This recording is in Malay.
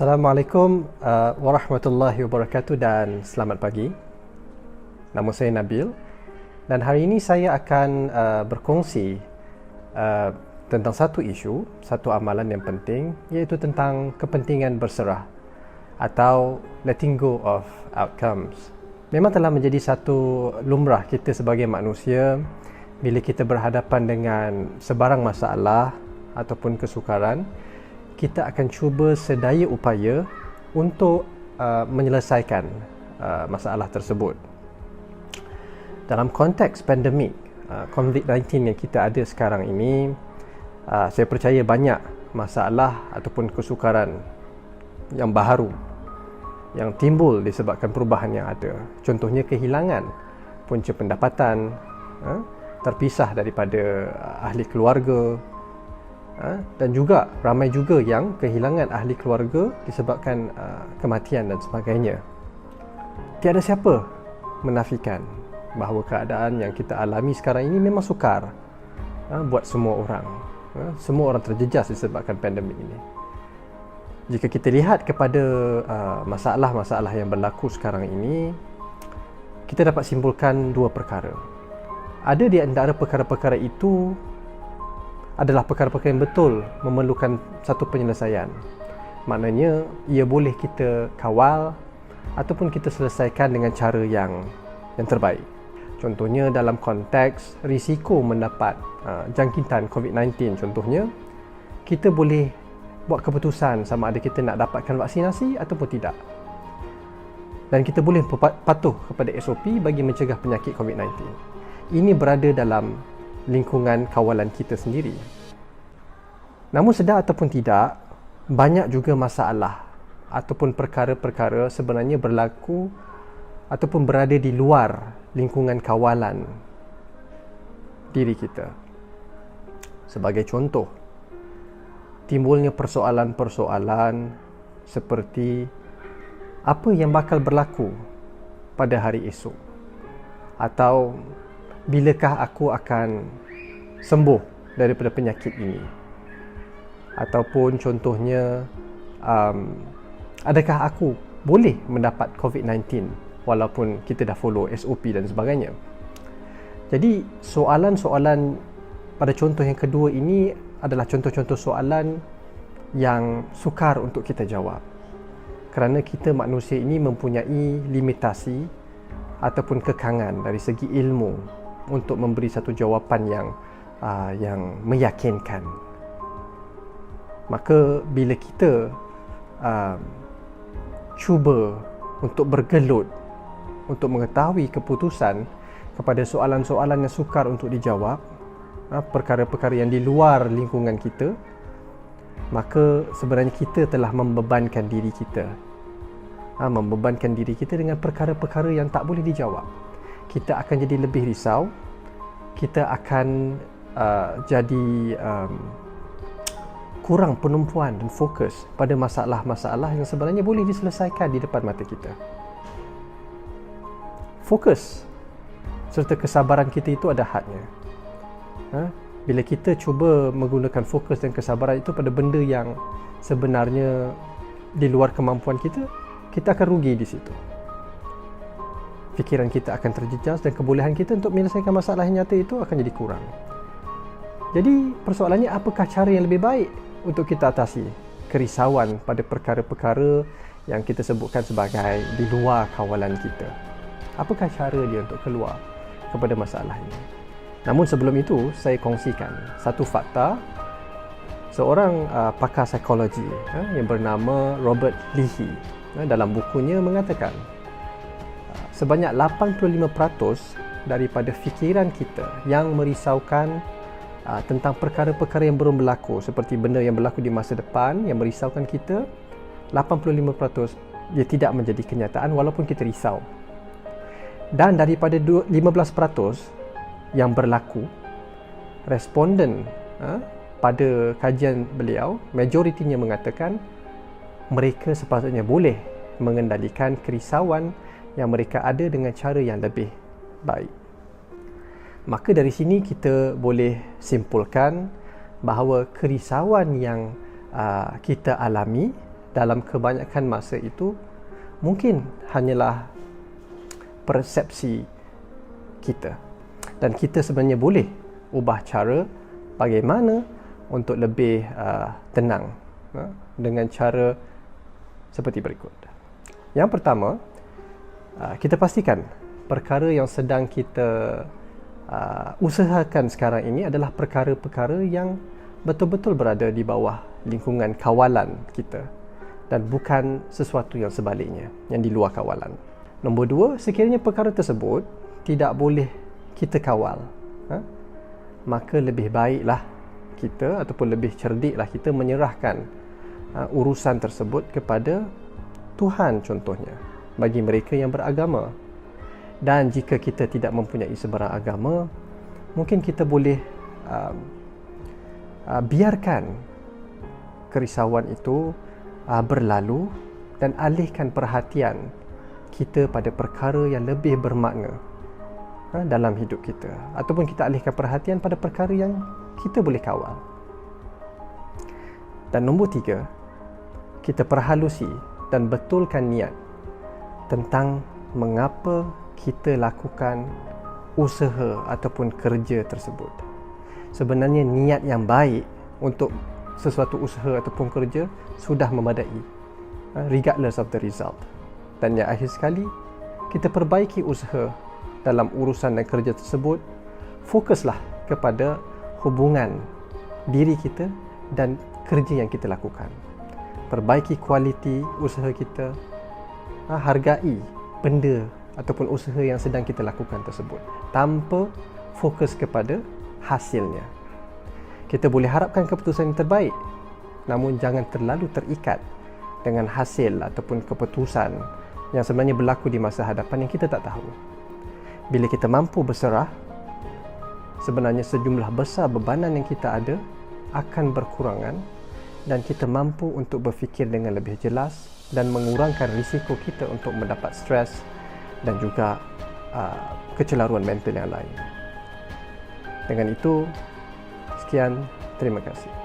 Assalamualaikum warahmatullahi wabarakatuh dan selamat pagi. Nama saya Nabil dan hari ini saya akan berkongsi tentang satu isu, satu amalan yang penting, iaitu tentang kepentingan berserah atau letting go of outcomes. Memang telah menjadi satu lumrah kita sebagai manusia bila kita berhadapan dengan sebarang masalah ataupun kesukaran, kita akan cuba sedaya upaya untuk menyelesaikan masalah tersebut. Dalam konteks pandemik COVID-19 yang kita ada sekarang ini, saya percaya banyak masalah ataupun kesukaran yang baharu yang timbul disebabkan perubahan yang ada. Contohnya kehilangan punca pendapatan, terpisah daripada ahli keluarga, dan juga ramai juga yang kehilangan ahli keluarga disebabkan kematian dan sebagainya. Tiada siapa menafikan bahawa keadaan yang kita alami sekarang ini memang sukar buat semua orang. Semua orang terjejas disebabkan pandemik ini. Jika kita lihat kepada masalah-masalah yang berlaku sekarang ini, kita dapat simpulkan dua perkara. Ada di antara perkara-perkara itu adalah perkara-perkara yang betul memerlukan satu penyelesaian. Maknanya ia boleh kita kawal ataupun kita selesaikan dengan cara yang terbaik. Contohnya dalam konteks risiko mendapat jangkitan COVID-19 contohnya, kita boleh buat keputusan sama ada kita nak dapatkan vaksinasi ataupun tidak. Dan kita boleh patuh kepada SOP bagi mencegah penyakit COVID-19. Ini berada dalam lingkungan kawalan kita sendiri. Namun sedar ataupun tidak, banyak juga masalah ataupun perkara-perkara sebenarnya berlaku ataupun berada di luar lingkungan kawalan diri kita. Sebagai contoh, timbulnya persoalan-persoalan seperti apa yang bakal berlaku pada hari esok, atau bilakah aku akan sembuh daripada penyakit ini, ataupun contohnya adakah aku boleh mendapat COVID-19 walaupun kita dah follow SOP dan sebagainya. Jadi soalan-soalan pada contoh yang kedua ini adalah contoh-contoh soalan yang sukar untuk kita jawab, kerana kita manusia ini mempunyai limitasi ataupun kekangan dari segi ilmu untuk memberi satu jawapan yang meyakinkan. Maka bila kita cuba untuk bergelut untuk mengetahui keputusan kepada soalan-soalan yang sukar untuk dijawab, perkara-perkara yang di luar lingkungan kita, maka sebenarnya kita telah membebankan diri kita dengan perkara-perkara yang tak boleh dijawab. Kita akan jadi lebih risau, kita akan jadi kurang penumpuan dan fokus pada masalah-masalah yang sebenarnya boleh diselesaikan di depan mata kita. Fokus serta kesabaran kita itu ada hadnya. Bila kita cuba menggunakan fokus dan kesabaran itu pada benda yang sebenarnya di luar kemampuan kita, kita akan rugi di situ. Fikiran kita akan terjejas dan kebolehan kita untuk menyelesaikan masalah yang nyata itu akan jadi kurang. Jadi persoalannya, apakah cara yang lebih baik untuk kita atasi kerisauan pada perkara-perkara yang kita sebutkan sebagai di luar kawalan kita? Apakah cara dia untuk keluar kepada masalah ini? Namun sebelum itu, saya kongsikan satu fakta. Seorang pakar psikologi yang bernama Robert Leahy dalam bukunya mengatakan sebanyak 85% daripada fikiran kita yang merisaukan tentang perkara-perkara yang belum berlaku, seperti benda yang berlaku di masa depan yang merisaukan kita, 85% dia tidak menjadi kenyataan walaupun kita risau. Dan daripada 15% yang berlaku, responden pada kajian beliau, majoritinya mengatakan mereka sepatutnya boleh mengendalikan kerisauan yang mereka ada dengan cara yang lebih baik. Maka dari sini kita boleh simpulkan bahawa kerisauan yang kita alami dalam kebanyakan masa itu mungkin hanyalah persepsi kita, dan kita sebenarnya boleh ubah cara bagaimana untuk lebih tenang dengan cara seperti berikut. Yang pertama, kita pastikan perkara yang sedang kita usahakan sekarang ini adalah perkara-perkara yang betul-betul berada di bawah lingkungan kawalan kita dan bukan sesuatu yang sebaliknya, yang di luar kawalan. Nombor dua, sekiranya perkara tersebut tidak boleh kita kawal, maka lebih baiklah kita ataupun lebih cerdiklah kita menyerahkan urusan tersebut kepada Tuhan contohnya, bagi mereka yang beragama. Dan jika kita tidak mempunyai sebarang agama, mungkin kita boleh biarkan kerisauan itu berlalu dan alihkan perhatian kita pada perkara yang lebih bermakna dalam hidup kita, ataupun kita alihkan perhatian pada perkara yang kita boleh kawal. Dan nombor tiga, kita perhalusi dan betulkan niat tentang mengapa kita lakukan usaha ataupun kerja tersebut. Sebenarnya niat yang baik untuk sesuatu usaha ataupun kerja sudah memadai, regardless of the result. Dan yang akhir sekali, kita perbaiki usaha dalam urusan dan kerja tersebut. Fokuslah kepada hubungan diri kita dan kerja yang kita lakukan. Perbaiki kualiti usaha kita, hargai benda ataupun usaha yang sedang kita lakukan tersebut tanpa fokus kepada hasilnya. Kita boleh harapkan keputusan yang terbaik, namun jangan terlalu terikat dengan hasil ataupun keputusan yang sebenarnya berlaku di masa hadapan yang kita tak tahu. Bila kita mampu berserah, sebenarnya sejumlah besar bebanan yang kita ada akan berkurangan, dan kita mampu untuk berfikir dengan lebih jelas dan mengurangkan risiko kita untuk mendapat stres dan juga kecelaruan mental yang lain. Dengan itu, sekian, terima kasih.